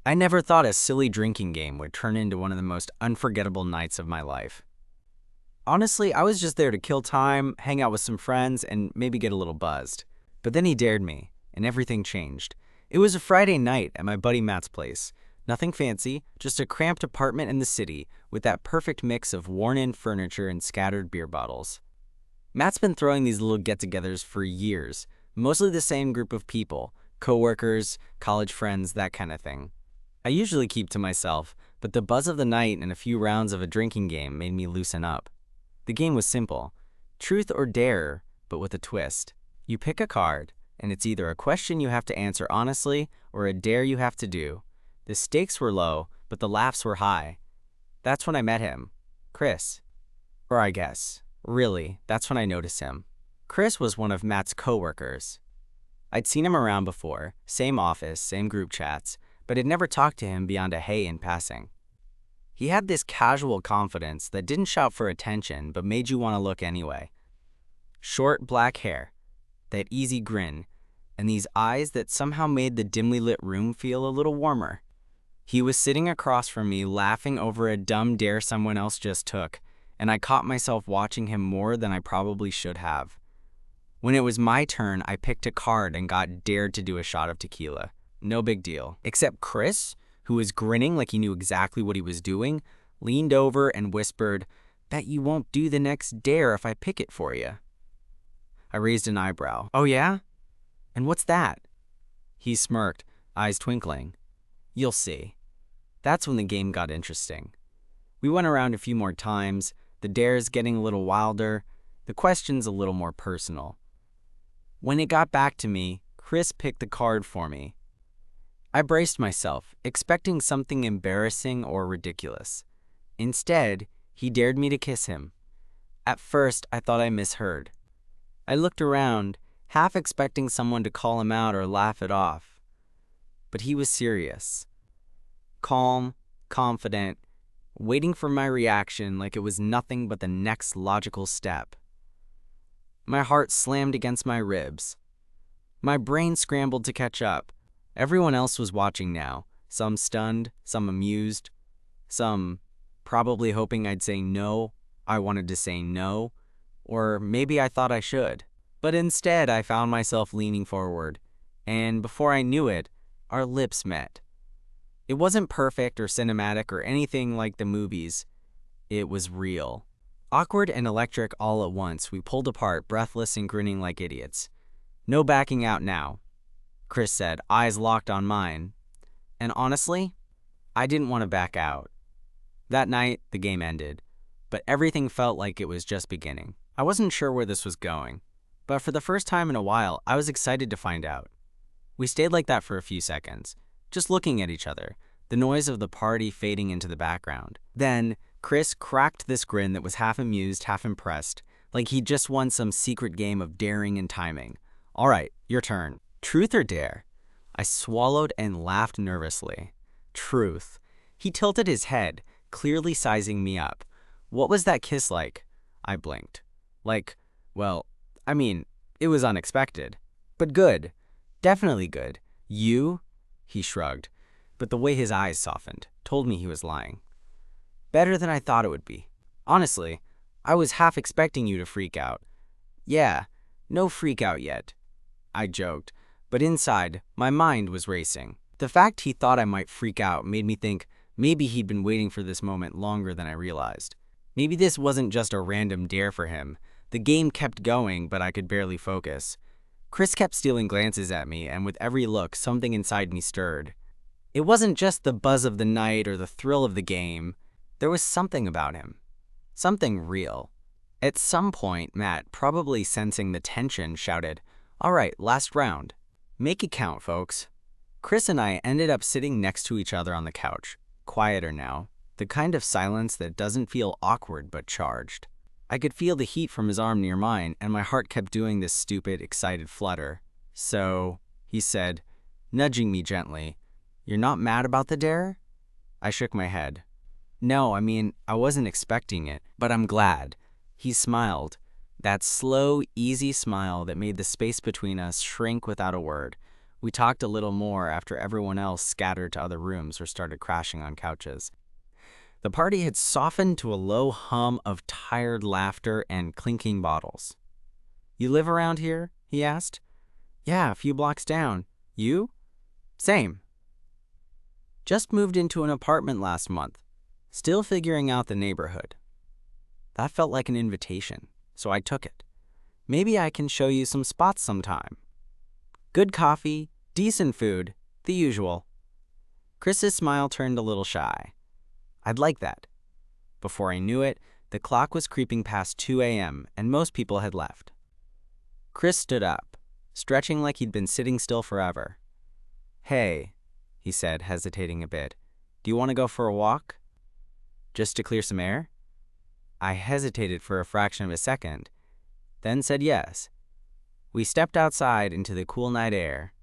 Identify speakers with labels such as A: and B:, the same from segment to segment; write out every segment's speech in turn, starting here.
A: I never thought a silly drinking game would turn into one of the most unforgettable nights of my life. Honestly, I was just there to kill time, hang out with some friends, and maybe get a little buzzed. But then he dared me, and everything changed. It was a Friday night at my buddy Matt's place. Nothing fancy, just a cramped apartment in the city with that perfect mix of worn-in furniture and scattered beer bottles. Matt's been throwing these little get-togethers for years, mostly the same group of people, coworkers, college friends, that kind of thing. I usually keep to myself, but the buzz of the night and a few rounds of a drinking game made me loosen up. The game was simple. Truth or dare, but with a twist. You pick a card, and it's either a question you have to answer honestly or a dare you have to do. The stakes were low, but the laughs were high. That's when I met him. Chris. Or I guess, really, that's when I noticed him. Chris was one of Matt's coworkers. I'd seen him around before, same office, same group chats, but had never talked to him beyond a hey in passing. He had this casual confidence that didn't shout for attention but made you want to look anyway. Short black hair, that easy grin, and these eyes that somehow made the dimly lit room feel a little warmer. He was sitting across from me laughing over a dumb dare someone else just took, and I caught myself watching him more than I probably should have. When it was my turn, I picked a card and got dared to do a shot of tequila. No big deal. Except Chris, who was grinning like he knew exactly what he was doing, leaned over and whispered, "Bet you won't do the next dare if I pick it for you." I raised an eyebrow. "Oh yeah? And what's that?" He smirked, eyes twinkling. "You'll see." That's when the game got interesting. We went around a few more times, the dares getting a little wilder, the questions a little more personal. When it got back to me, Chris picked the card for me. I braced myself, expecting something embarrassing or ridiculous. Instead, he dared me to kiss him. At first, I thought I misheard. I looked around, half expecting someone to call him out or laugh it off. But he was serious. Calm, confident, waiting for my reaction like it was nothing but the next logical step. My heart slammed against my ribs. My brain scrambled to catch up. Everyone else was watching now, some stunned, some amused, some probably hoping I'd say no, I wanted to say no, or maybe I thought I should. But instead, I found myself leaning forward, and before I knew it, our lips met. It wasn't perfect or cinematic or anything like the movies. It was real. Awkward and electric all at once, we pulled apart, breathless and grinning like idiots. "No backing out now," Chris said, eyes locked on mine. And honestly, I didn't want to back out. That night, the game ended, but everything felt like it was just beginning. I wasn't sure where this was going, but for the first time in a while, I was excited to find out. We stayed like that for a few seconds, just looking at each other, the noise of the party fading into the background. Then, Chris cracked this grin that was half amused, half impressed, like he'd just won some secret game of daring and timing. "All right, your turn. Truth or dare?" I swallowed and laughed nervously. Truth. He tilted his head, clearly sizing me up. "What was that kiss like?" I blinked. Well, it was unexpected. But good. Definitely good. "You?" He shrugged, but the way his eyes softened told me he was lying. "Better than I thought it would be. Honestly, I was half expecting you to freak out." "Yeah, no freak out yet," I joked. But inside, my mind was racing. The fact he thought I might freak out made me think maybe he'd been waiting for this moment longer than I realized. Maybe this wasn't just a random dare for him. The game kept going, but I could barely focus. Chris kept stealing glances at me, and with every look, something inside me stirred. It wasn't just the buzz of the night or the thrill of the game. There was something about him. Something real. At some point, Matt, probably sensing the tension, shouted, "All right, last round. Make it count, folks." Chris and I ended up sitting next to each other on the couch, quieter now, the kind of silence that doesn't feel awkward but charged. I could feel the heat from his arm near mine, and my heart kept doing this stupid, excited flutter. "So," he said, nudging me gently, "you're not mad about the dare?" I shook my head. "No, I wasn't expecting it, but I'm glad." He smiled. That slow, easy smile that made the space between us shrink without a word. We talked a little more after everyone else scattered to other rooms or started crashing on couches. The party had softened to a low hum of tired laughter and clinking bottles. "You live around here?" he asked. "Yeah, a few blocks down. You?" "Same. Just moved into an apartment last month. Still figuring out the neighborhood." That felt like an invitation, so I took it. "Maybe I can show you some spots sometime. Good coffee, decent food, the usual." Chris's smile turned a little shy. "I'd like that." Before I knew it, the clock was creeping past 2 a.m. and most people had left. Chris stood up, stretching like he'd been sitting still forever. "Hey," he said, hesitating a bit. "Do you want to go for a walk? Just to clear some air?" I hesitated for a fraction of a second, then said yes. We stepped outside into the cool night air.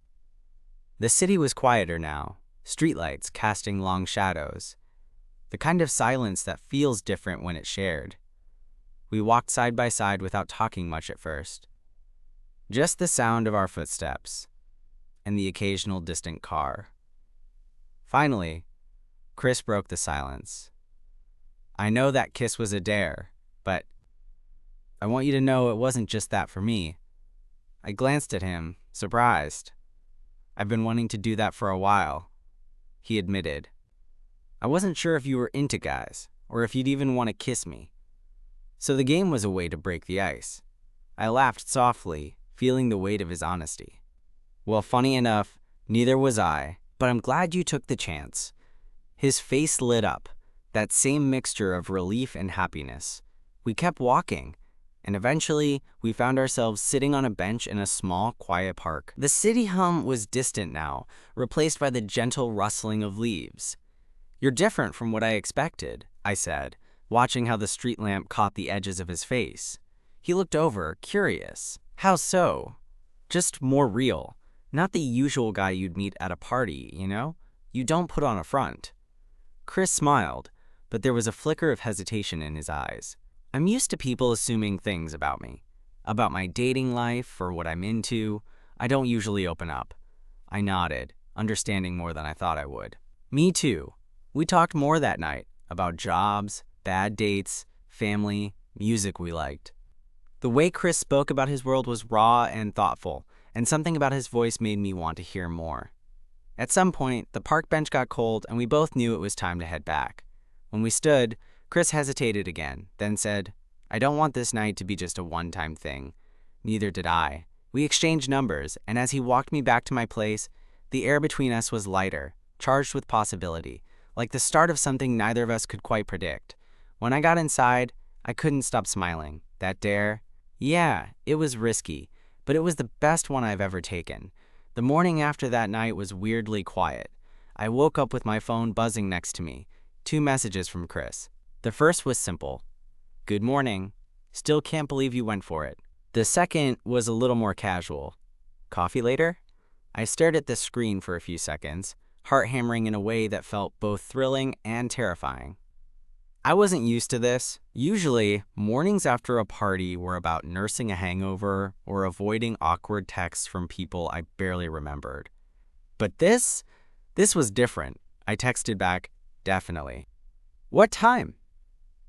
A: The city was quieter now, streetlights casting long shadows, the kind of silence that feels different when it's shared. We walked side by side without talking much at first. Just the sound of our footsteps and the occasional distant car. Finally, Chris broke the silence. "I know that kiss was a dare, but I want you to know it wasn't just that for me." I glanced at him, surprised. "I've been wanting to do that for a while," he admitted. "I wasn't sure if you were into guys, or if you'd even want to kiss me." So the game was a way to break the ice. I laughed softly, feeling the weight of his honesty. "Well, funny enough, neither was I, but I'm glad you took the chance." His face lit up, that same mixture of relief and happiness. We kept walking, and eventually we found ourselves sitting on a bench in a small, quiet park. The city hum was distant now, replaced by the gentle rustling of leaves. "You're different from what I expected," I said, watching how the street lamp caught the edges of his face. He looked over, curious. "How so?" "Just more real. Not the usual guy you'd meet at a party, you know? You don't put on a front." Chris smiled, but there was a flicker of hesitation in his eyes. "I'm used to people assuming things about me. About my dating life or what I'm into. I don't usually open up." I nodded, understanding more than I thought I would. "Me too." We talked more that night, about jobs, bad dates, family, music we liked. The way Chris spoke about his world was raw and thoughtful, and something about his voice made me want to hear more. At some point, the park bench got cold and we both knew it was time to head back. When we stood, Chris hesitated again, then said, "I don't want this night to be just a one-time thing." Neither did I. We exchanged numbers, and as he walked me back to my place, the air between us was lighter, charged with possibility, like the start of something neither of us could quite predict. When I got inside, I couldn't stop smiling. That dare? Yeah, it was risky, but it was the best one I've ever taken. The morning after that night was weirdly quiet. I woke up with my phone buzzing next to me. 2 messages from Chris. The first was simple. "Good morning. Still can't believe you went for it." The second was a little more casual. "Coffee later?" I stared at the screen for a few seconds, heart hammering in a way that felt both thrilling and terrifying. I wasn't used to this. Usually, mornings after a party were about nursing a hangover or avoiding awkward texts from people I barely remembered. But this was different. I texted back, "Definitely." "What time?"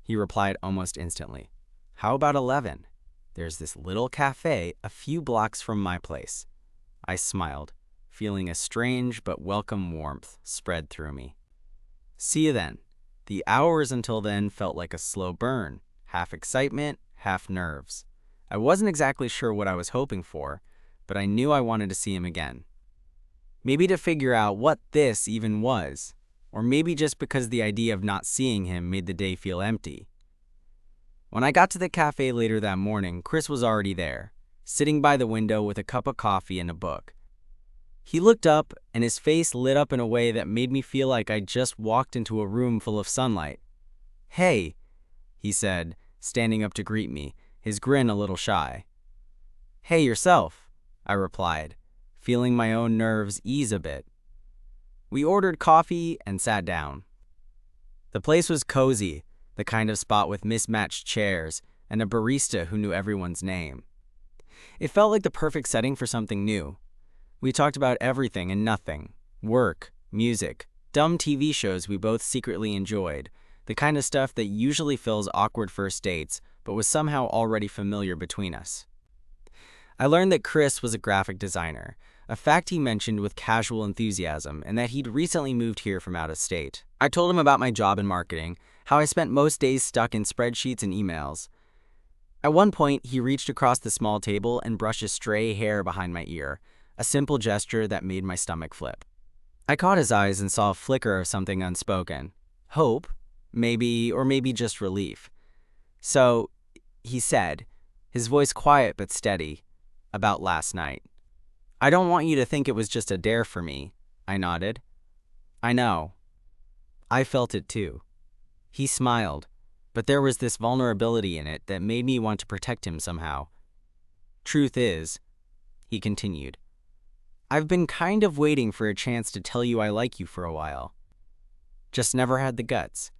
A: He replied almost instantly. "How about 11? There's this little cafe a few blocks from my place." I smiled, feeling a strange but welcome warmth spread through me. "See you then." The hours until then felt like a slow burn, half excitement, half nerves. I wasn't exactly sure what I was hoping for, but I knew I wanted to see him again. Maybe to figure out what this even was, or maybe just because the idea of not seeing him made the day feel empty. When I got to the cafe later that morning, Chris was already there, sitting by the window with a cup of coffee and a book. He looked up, and his face lit up in a way that made me feel like I just walked into a room full of sunlight. "Hey," he said, standing up to greet me, his grin a little shy. "Hey yourself," I replied, feeling my own nerves ease a bit. We ordered coffee and sat down. The place was cozy, the kind of spot with mismatched chairs and a barista who knew everyone's name. It felt like the perfect setting for something new. We talked about everything and nothing. Work, music, dumb TV shows we both secretly enjoyed. The kind of stuff that usually fills awkward first dates, but was somehow already familiar between us. I learned that Chris was a graphic designer, a fact he mentioned with casual enthusiasm, and that he'd recently moved here from out of state. I told him about my job in marketing, how I spent most days stuck in spreadsheets and emails. At one point, he reached across the small table and brushed a stray hair behind my ear, a simple gesture that made my stomach flip. I caught his eyes and saw a flicker of something unspoken. Hope, maybe, or maybe just relief. So, he said, his voice quiet but steady, about last night. I don't want you to think it was just a dare for me, I nodded. I know. I felt it too. He smiled, but there was this vulnerability in it that made me want to protect him somehow. Truth is, he continued, I've been kind of waiting for a chance to tell you I like you for a while. Just never had the guts.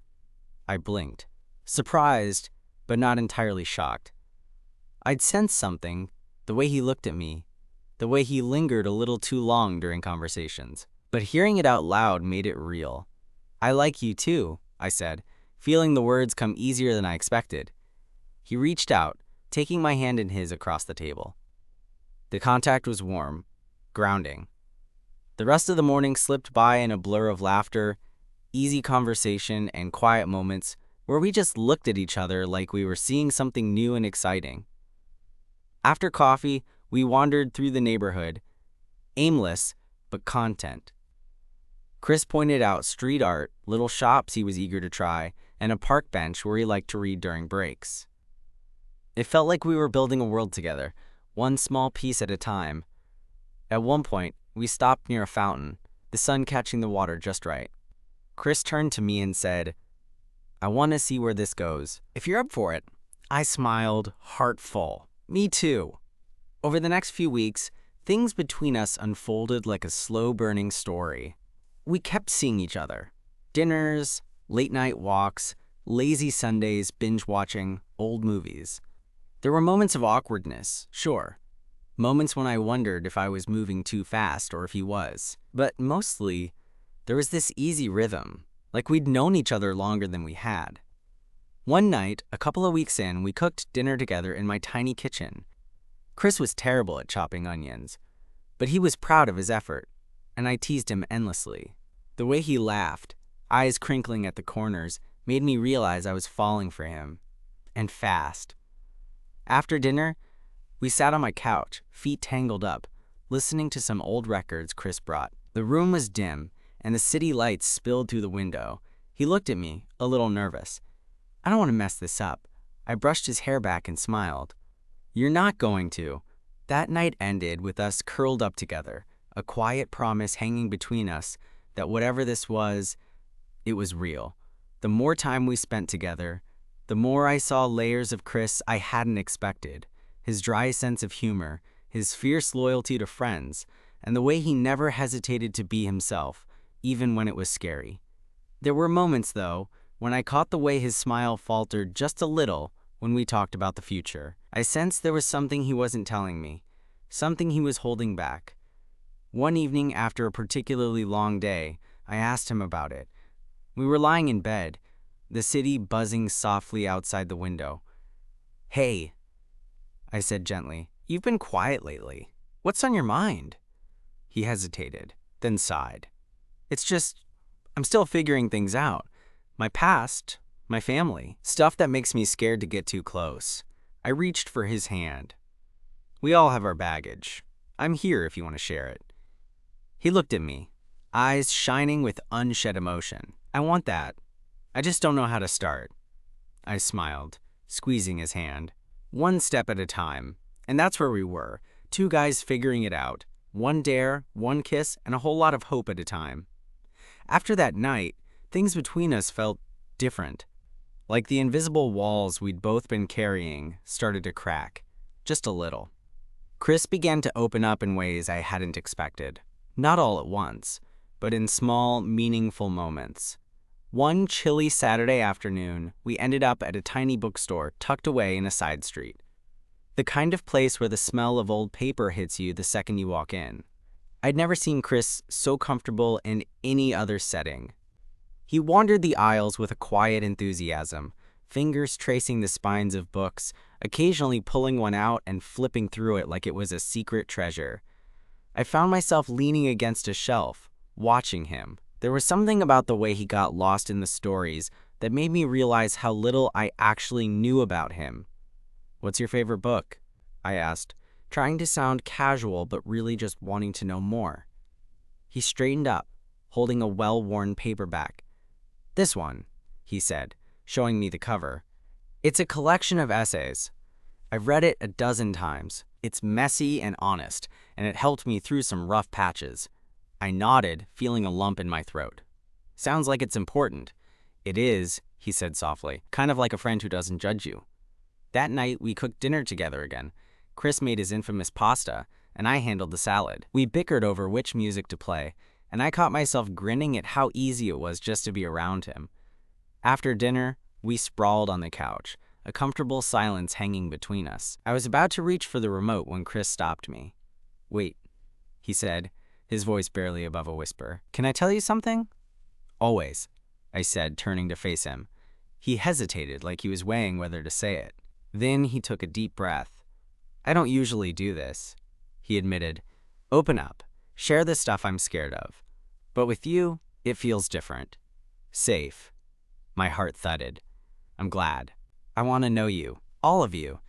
A: I blinked, surprised, but not entirely shocked. I'd sensed something, the way he looked at me, the way he lingered a little too long during conversations. But hearing it out loud made it real. I like you too, I said, feeling the words come easier than I expected. He reached out, taking my hand in his across the table. The contact was warm, grounding. The rest of the morning slipped by in a blur of laughter, easy conversation, and quiet moments where we just looked at each other like we were seeing something new and exciting. After coffee, we wandered through the neighborhood, aimless but content. Chris pointed out street art, little shops he was eager to try, and a park bench where he liked to read during breaks. It felt like we were building a world together, one small piece at a time. At one point, we stopped near a fountain, the sun catching the water just right. Chris turned to me and said, I want to see where this goes, if you're up for it. I smiled, heart full. Me too. Over the next few weeks, things between us unfolded like a slow-burning story. We kept seeing each other. Dinners, late-night walks, lazy Sundays binge-watching old movies. There were moments of awkwardness, sure. Moments when I wondered if I was moving too fast or if he was. But mostly, there was this easy rhythm, like we'd known each other longer than we had. One night, a couple of weeks in, we cooked dinner together in my tiny kitchen. Chris was terrible at chopping onions, but he was proud of his effort, and I teased him endlessly. The way he laughed, eyes crinkling at the corners, made me realize I was falling for him, and fast. After dinner, we sat on my couch, feet tangled up, listening to some old records Chris brought. The room was dim, and the city lights spilled through the window. He looked at me, a little nervous. I don't want to mess this up. I brushed his hair back and smiled. You're not going to. That night ended with us curled up together, a quiet promise hanging between us that whatever this was, it was real. The more time we spent together, the more I saw layers of Chris I hadn't expected. His dry sense of humor, his fierce loyalty to friends, and the way he never hesitated to be himself, even when it was scary. There were moments, though, when I caught the way his smile faltered just a little when we talked about the future. I sensed there was something he wasn't telling me, something he was holding back. One evening after a particularly long day, I asked him about it. We were lying in bed, the city buzzing softly outside the window. Hey, I said gently, you've been quiet lately. What's on your mind? He hesitated, then sighed. It's just, I'm still figuring things out. My past, my family, stuff that makes me scared to get too close. I reached for his hand. We all have our baggage. I'm here if you want to share it. He looked at me, eyes shining with unshed emotion. I want that. I just don't know how to start. I smiled, squeezing his hand. One step at a time. And that's where we were, two guys figuring it out. One dare, one kiss, and a whole lot of hope at a time. After that night, things between us felt different. Like the invisible walls we'd both been carrying started to crack, just a little. Chris began to open up in ways I hadn't expected. Not all at once, but in small, meaningful moments. One chilly Saturday afternoon, we ended up at a tiny bookstore tucked away in a side street. The kind of place where the smell of old paper hits you the second you walk in. I'd never seen Chris so comfortable in any other setting. He wandered the aisles with a quiet enthusiasm, fingers tracing the spines of books, occasionally pulling one out and flipping through it like it was a secret treasure. I found myself leaning against a shelf, watching him. There was something about the way he got lost in the stories that made me realize how little I actually knew about him. "What's your favorite book?" I asked, trying to sound casual but really just wanting to know more. He straightened up, holding a well-worn paperback. "This one," he said, showing me the cover. "It's a collection of essays. I've read it a dozen times. It's messy and honest, and it helped me through some rough patches." I nodded, feeling a lump in my throat. "Sounds like it's important." "It is," he said softly, kind of like a friend who doesn't judge you. That night, we cooked dinner together again. Chris made his infamous pasta, and I handled the salad. We bickered over which music to play, and I caught myself grinning at how easy it was just to be around him. After dinner, we sprawled on the couch, a comfortable silence hanging between us. I was about to reach for the remote when Chris stopped me. "Wait," he said, his voice barely above a whisper. "Can I tell you something?" "Always," I said, turning to face him. He hesitated, like he was weighing whether to say it. Then he took a deep breath. "I don't usually do this," he admitted. "Open up. Share the stuff I'm scared of. But with you, it feels different. Safe." My heart thudded. "I'm glad. I want to know you. All of you."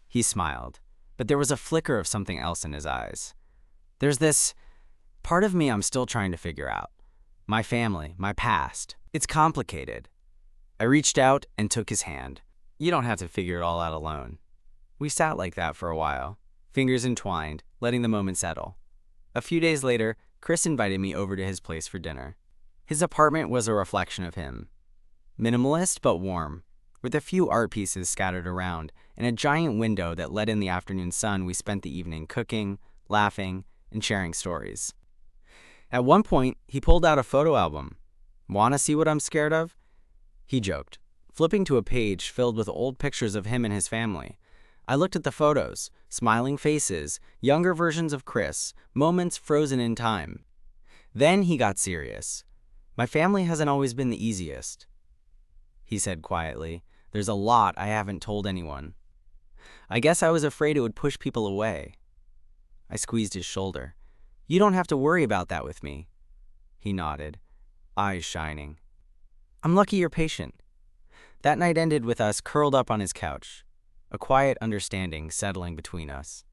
A: He smiled, but there was a flicker of something else in his eyes. "There's this part of me I'm still trying to figure out. My family, my past. It's complicated." I reached out and took his hand. "You don't have to figure it all out alone." We sat like that for a while, fingers entwined, letting the moment settle. A few days later, Chris invited me over to his place for dinner. His apartment was a reflection of him. Minimalist but warm, with a few art pieces scattered around, and a giant window that let in the afternoon sun. We spent the evening cooking, laughing, and sharing stories. At one point, he pulled out a photo album. "Want to see what I'm scared of?" He joked, flipping to a page filled with old pictures of him and his family. I looked at the photos, smiling faces, younger versions of Chris, moments frozen in time. Then he got serious. "My family hasn't always been the easiest," he said quietly. "There's a lot I haven't told anyone. I guess I was afraid it would push people away." I squeezed his shoulder. "You don't have to worry about that with me." He nodded, eyes shining. "I'm lucky you're patient." That night ended with us curled up on his couch, a quiet understanding settling between us.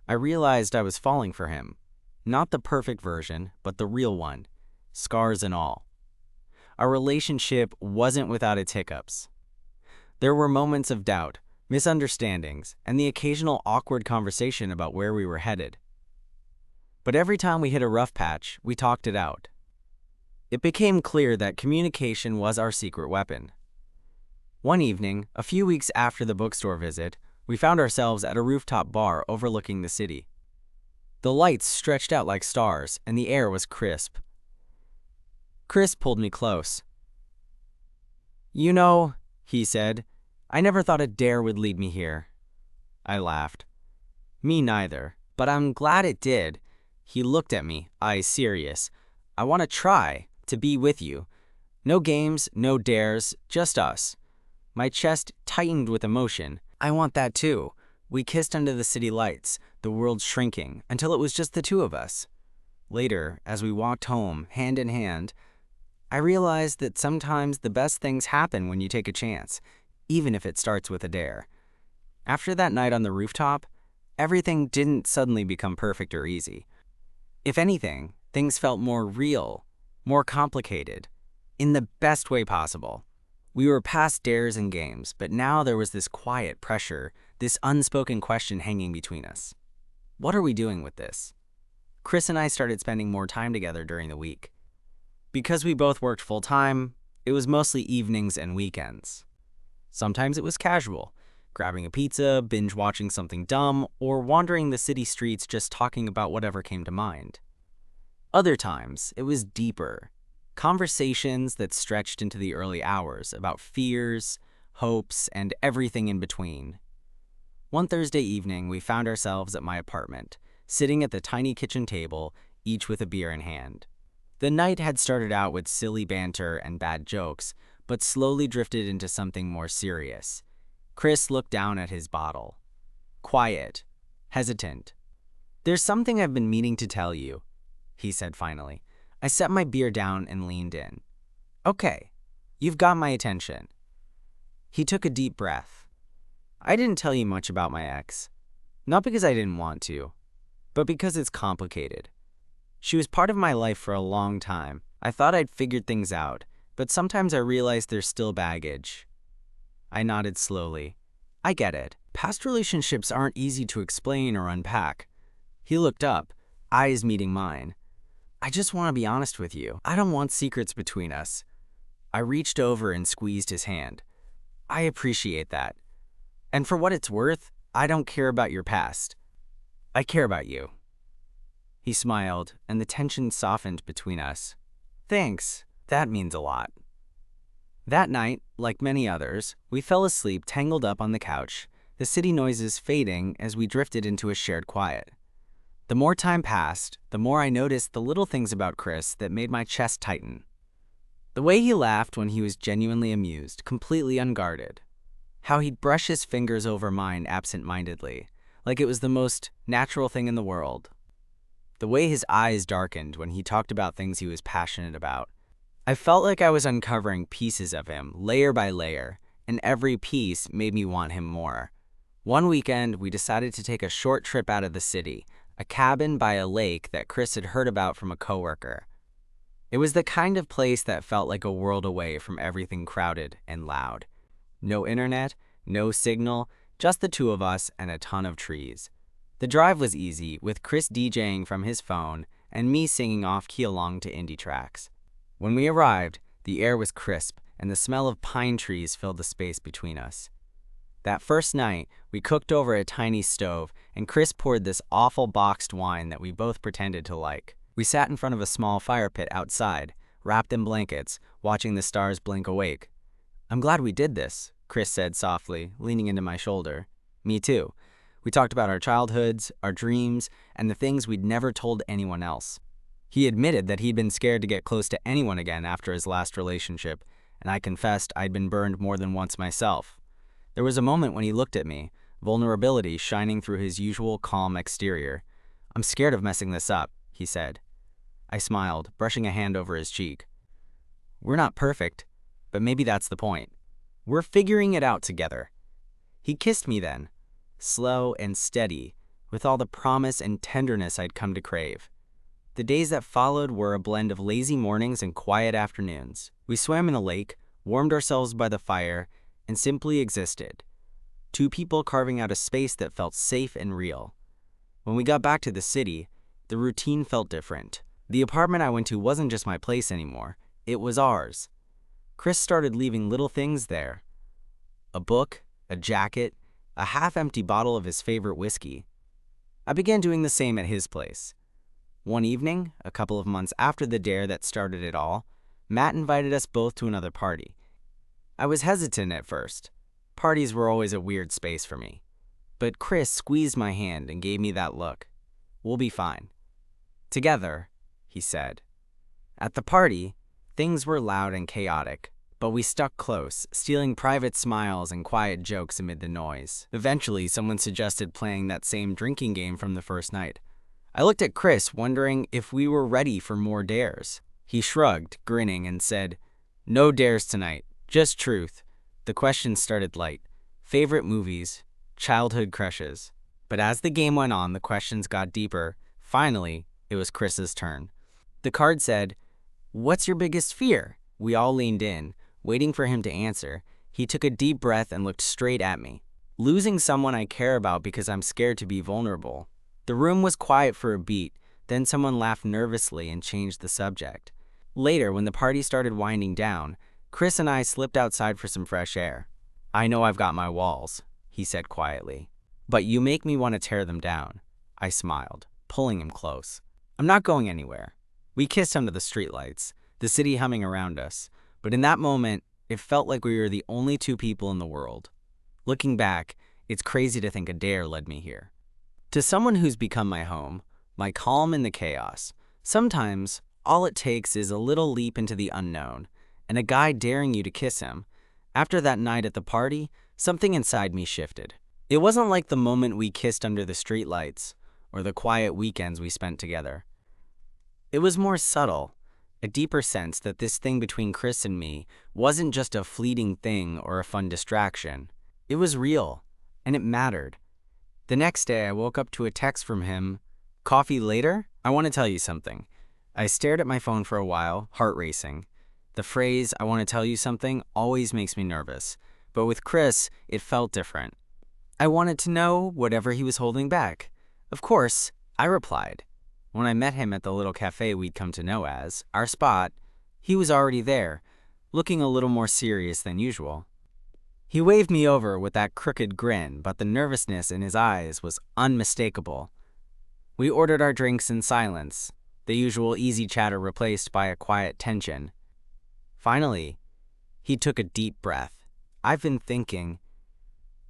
A: I realized I was falling for him. Not the perfect version, but the real one, scars and all. Our relationship wasn't without its hiccups. There were moments of doubt, misunderstandings, and the occasional awkward conversation about where we were headed. But every time we hit a rough patch, we talked it out. It became clear that communication was our secret weapon. One evening, a few weeks after the bookstore visit, we found ourselves at a rooftop bar overlooking the city. The lights stretched out like stars, and the air was crisp. Chris pulled me close. "You know," he said, "I never thought a dare would lead me here." I laughed. "Me neither, but I'm glad it did." He looked at me, eyes serious. "I want to try to be with you. No games, no dares, just us." My chest tightened with emotion. "I want that too." We kissed under the city lights, the world shrinking, until it was just the two of us. Later, as we walked home, hand in hand, I realized that sometimes the best things happen when you take a chance, even if it starts with a dare. After that night on the rooftop, everything didn't suddenly become perfect or easy. If anything, things felt more real, more complicated, in the best way possible. We were past dares and games, but now there was this quiet pressure, this unspoken question hanging between us. What are we doing with this? Chris and I started spending more time together during the week. Because we both worked full-time, it was mostly evenings and weekends. Sometimes it was casual, grabbing a pizza, binge-watching something dumb, or wandering the city streets just talking about whatever came to mind. Other times, it was deeper. Conversations that stretched into the early hours about fears, hopes, and everything in between. One Thursday evening, we found ourselves at my apartment, sitting at the tiny kitchen table, each with a beer in hand. The night had started out with silly banter and bad jokes, but slowly drifted into something more serious. Chris looked down at his bottle. Quiet, hesitant. "There's something I've been meaning to tell you," he said finally. I set my beer down and leaned in. "Okay, you've got my attention." He took a deep breath. "I didn't tell you much about my ex. Not because I didn't want to, but because it's complicated. She was part of my life for a long time. I thought I'd figured things out, but sometimes I realized there's still baggage." I nodded slowly. "I get it. Past relationships aren't easy to explain or unpack." He looked up, eyes meeting mine. "I just want to be honest with you. I don't want secrets between us." I reached over and squeezed his hand. "I appreciate that. And for what it's worth, I don't care about your past. I care about you." He smiled, and the tension softened between us. "Thanks. That means a lot." That night, like many others, we fell asleep tangled up on the couch, the city noises fading as we drifted into a shared quiet. The more time passed, the more I noticed the little things about Chris that made my chest tighten. The way he laughed when he was genuinely amused, completely unguarded. How he'd brush his fingers over mine absent-mindedly, like it was the most natural thing in the world. The way his eyes darkened when he talked about things he was passionate about. I felt like I was uncovering pieces of him, layer by layer, and every piece made me want him more. One weekend, we decided to take a short trip out of the city, a cabin by a lake that Chris had heard about from a coworker. It was the kind of place that felt like a world away from everything crowded and loud. No internet, no signal, just the two of us and a ton of trees. The drive was easy, with Chris DJing from his phone and me singing off-key along to indie tracks. When we arrived, the air was crisp and the smell of pine trees filled the space between us. That first night, we cooked over a tiny stove and Chris poured this awful boxed wine that we both pretended to like. We sat in front of a small fire pit outside, wrapped in blankets, watching the stars blink awake. "I'm glad we did this," Chris said softly, leaning into my shoulder. "Me too." We talked about our childhoods, our dreams, and the things we'd never told anyone else. He admitted that he'd been scared to get close to anyone again after his last relationship, and I confessed I'd been burned more than once myself. There was a moment when he looked at me, vulnerability shining through his usual calm exterior. "I'm scared of messing this up," he said. I smiled, brushing a hand over his cheek. "We're not perfect, but maybe that's the point. We're figuring it out together." He kissed me then, slow and steady, with all the promise and tenderness I'd come to crave. The days that followed were a blend of lazy mornings and quiet afternoons. We swam in a lake, warmed ourselves by the fire, and simply existed. Two people carving out a space that felt safe and real. When we got back to the city, the routine felt different. The apartment I went to wasn't just my place anymore, it was ours. Chris started leaving little things there. A book, a jacket, a half-empty bottle of his favorite whiskey. I began doing the same at his place. One evening, a couple of months after the dare that started it all, Matt invited us both to another party. I was hesitant at first. Parties were always a weird space for me. But Chris squeezed my hand and gave me that look. "We'll be fine. Together," he said. At the party, things were loud and chaotic, but we stuck close, stealing private smiles and quiet jokes amid the noise. Eventually, someone suggested playing that same drinking game from the first night. I looked at Chris, wondering if we were ready for more dares. He shrugged, grinning, and said, "No dares tonight, just truth." The questions started light. Favorite movies, childhood crushes. But as the game went on, the questions got deeper. Finally, it was Chris's turn. The card said, "What's your biggest fear?" We all leaned in, waiting for him to answer. He took a deep breath and looked straight at me. "Losing someone I care about because I'm scared to be vulnerable." The room was quiet for a beat, then someone laughed nervously and changed the subject. Later, when the party started winding down, Chris and I slipped outside for some fresh air. "I know I've got my walls," he said quietly, "but you make me want to tear them down." I smiled, pulling him close. "I'm not going anywhere." We kissed under the streetlights, the city humming around us, but in that moment, it felt like we were the only two people in the world. Looking back, it's crazy to think a dare led me here. To someone who's become my home, my calm in the chaos, sometimes all it takes is a little leap into the unknown and a guy daring you to kiss him. After that night at the party, something inside me shifted. It wasn't like the moment we kissed under the streetlights or the quiet weekends we spent together. It was more subtle, a deeper sense that this thing between Chris and me wasn't just a fleeting thing or a fun distraction. It was real, and it mattered. The next day, I woke up to a text from him. "Coffee later? I want to tell you something." I stared at my phone for a while, heart racing. The phrase, "I want to tell you something," always makes me nervous. But with Chris, it felt different. I wanted to know whatever he was holding back. Of course, I replied. When I met him at the little cafe we'd come to know as our spot, he was already there, looking a little more serious than usual. He waved me over with that crooked grin, but the nervousness in his eyes was unmistakable. We ordered our drinks in silence, the usual easy chatter replaced by a quiet tension. Finally, he took a deep breath. "I've been thinking,"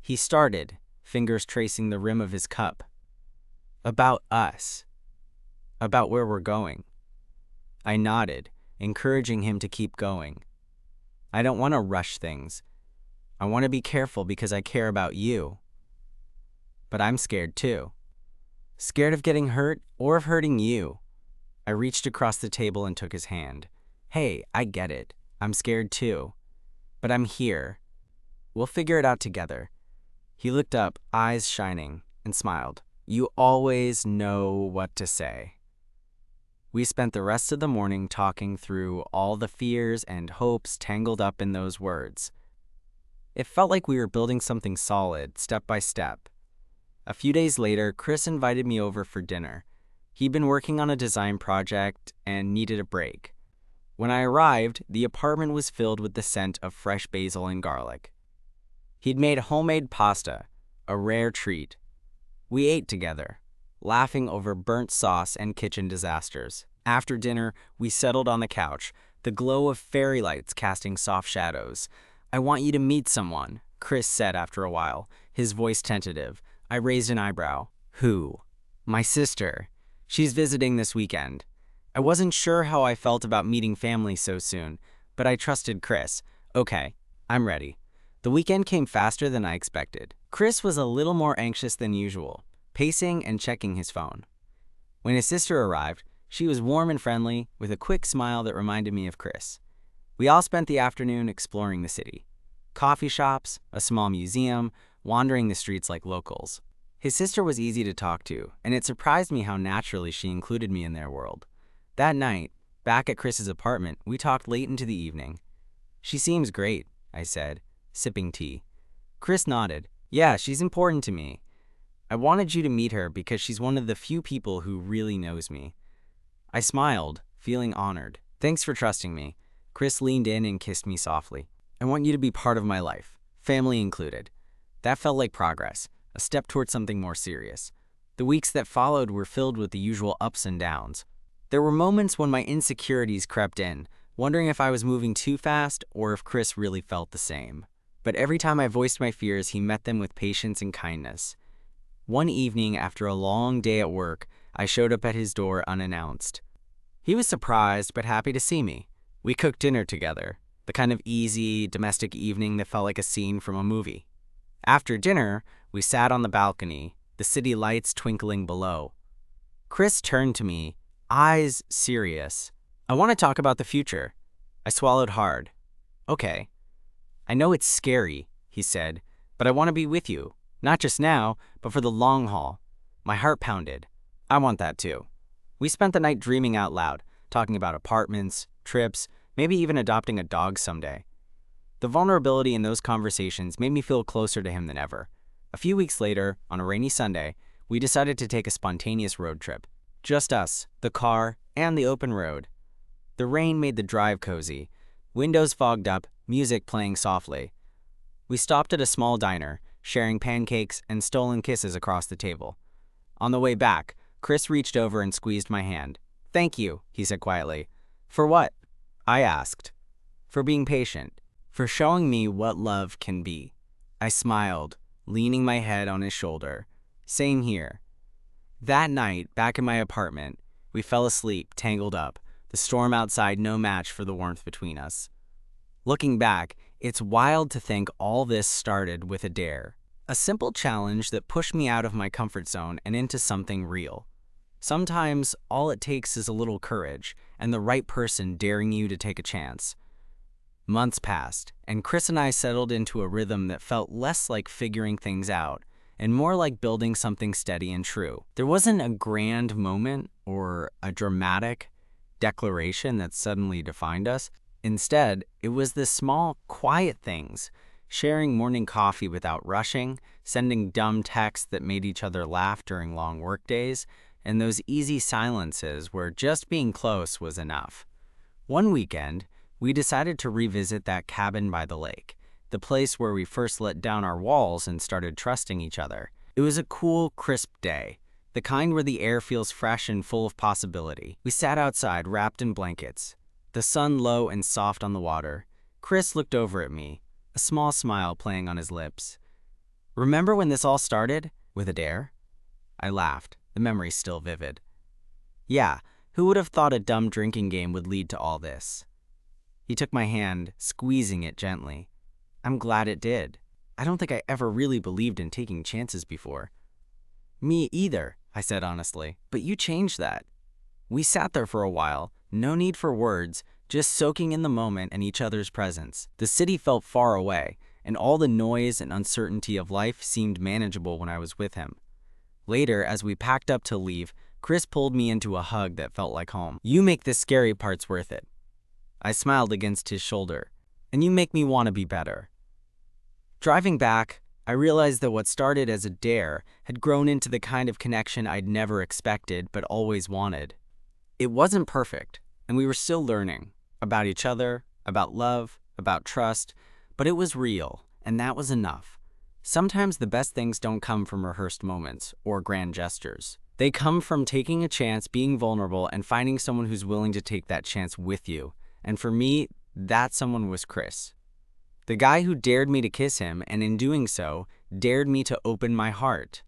A: he started, fingers tracing the rim of his cup. "About us. About where we're going." I nodded, encouraging him to keep going. "I don't want to rush things. I want to be careful because I care about you. But I'm scared too. Scared of getting hurt or of hurting you." I reached across the table and took his hand. "Hey, I get it. I'm scared too. But I'm here. We'll figure it out together." He looked up, eyes shining, and smiled. "You always know what to say." We spent the rest of the morning talking through all the fears and hopes tangled up in those words. It felt like we were building something solid, step by step. A few days later, Chris invited me over for dinner. He'd been working on a design project and needed a break. When I arrived, the apartment was filled with the scent of fresh basil and garlic. He'd made homemade pasta, a rare treat. We ate together, laughing over burnt sauce and kitchen disasters. After dinner, we settled on the couch, the glow of fairy lights casting soft shadows. "I want you to meet someone," Chris said after a while, his voice tentative. I raised an eyebrow. "Who?" "My sister. She's visiting this weekend." I wasn't sure how I felt about meeting family so soon, but I trusted Chris. "Okay, I'm ready." The weekend came faster than I expected. Chris was a little more anxious than usual, pacing and checking his phone. When his sister arrived, she was warm and friendly, with a quick smile that reminded me of Chris. We all spent the afternoon exploring the city. Coffee shops, a small museum, wandering the streets like locals. His sister was easy to talk to, and it surprised me how naturally she included me in their world. That night, back at Chris's apartment, we talked late into the evening. "She seems great," I said, sipping tea. Chris nodded. "Yeah, she's important to me. I wanted you to meet her because she's one of the few people who really knows me." I smiled, feeling honored. "Thanks for trusting me." Chris leaned in and kissed me softly. "I want you to be part of my life, family included." That felt like progress, a step toward something more serious. The weeks that followed were filled with the usual ups and downs. There were moments when my insecurities crept in, wondering if I was moving too fast or if Chris really felt the same. But every time I voiced my fears, he met them with patience and kindness. One evening, after a long day at work, I showed up at his door unannounced. He was surprised but happy to see me. We cooked dinner together, the kind of easy, domestic evening that felt like a scene from a movie. After dinner, we sat on the balcony, the city lights twinkling below. Chris turned to me, eyes serious. "I want to talk about the future." I swallowed hard. "Okay. I know it's scary," he said, "but I want to be with you, not just now, but for the long haul." My heart pounded. I want that too. We spent the night dreaming out loud, talking about apartments, trips, maybe even adopting a dog someday. The vulnerability in those conversations made me feel closer to him than ever. A few weeks later, on a rainy Sunday, we decided to take a spontaneous road trip. Just us, the car, and the open road. The rain made the drive cozy, windows fogged up, music playing softly. We stopped at a small diner, sharing pancakes and stolen kisses across the table. On the way back, Chris reached over and squeezed my hand. "Thank you," he said quietly. "For what?" I asked. "For being patient. For showing me what love can be." I smiled, leaning my head on his shoulder. "Same here." That night, back in my apartment, we fell asleep, tangled up, the storm outside no match for the warmth between us. Looking back, it's wild to think all this started with a dare. A simple challenge that pushed me out of my comfort zone and into something real. Sometimes, all it takes is a little courage and the right person daring you to take a chance. Months passed, and Chris and I settled into a rhythm that felt less like figuring things out and more like building something steady and true. There wasn't a grand moment or a dramatic declaration that suddenly defined us. Instead, it was the small, quiet things, sharing morning coffee without rushing, sending dumb texts that made each other laugh during long workdays, and those easy silences where just being close was enough. One weekend, we decided to revisit that cabin by the lake, the place where we first let down our walls and started trusting each other. It was a cool, crisp day, the kind where the air feels fresh and full of possibility. We sat outside, wrapped in blankets, the sun low and soft on the water. Chris looked over at me, a small smile playing on his lips. "Remember when this all started? With a dare?" I laughed, the memory still vivid. "Yeah, who would have thought a dumb drinking game would lead to all this?" He took my hand, squeezing it gently. "I'm glad it did. I don't think I ever really believed in taking chances before." "Me either," I said honestly, "but you changed that." We sat there for a while, no need for words, just soaking in the moment and each other's presence. The city felt far away, and all the noise and uncertainty of life seemed manageable when I was with him. Later, as we packed up to leave, Chris pulled me into a hug that felt like home. "You make the scary parts worth it." I smiled against his shoulder. "And you make me want to be better." Driving back, I realized that what started as a dare had grown into the kind of connection I'd never expected but always wanted. It wasn't perfect, and we were still learning about each other, about love, about trust, but it was real, and that was enough. Sometimes the best things don't come from rehearsed moments or grand gestures. They come from taking a chance, being vulnerable, and finding someone who's willing to take that chance with you. And for me, that someone was Chris. The guy who dared me to kiss him, and in doing so, dared me to open my heart.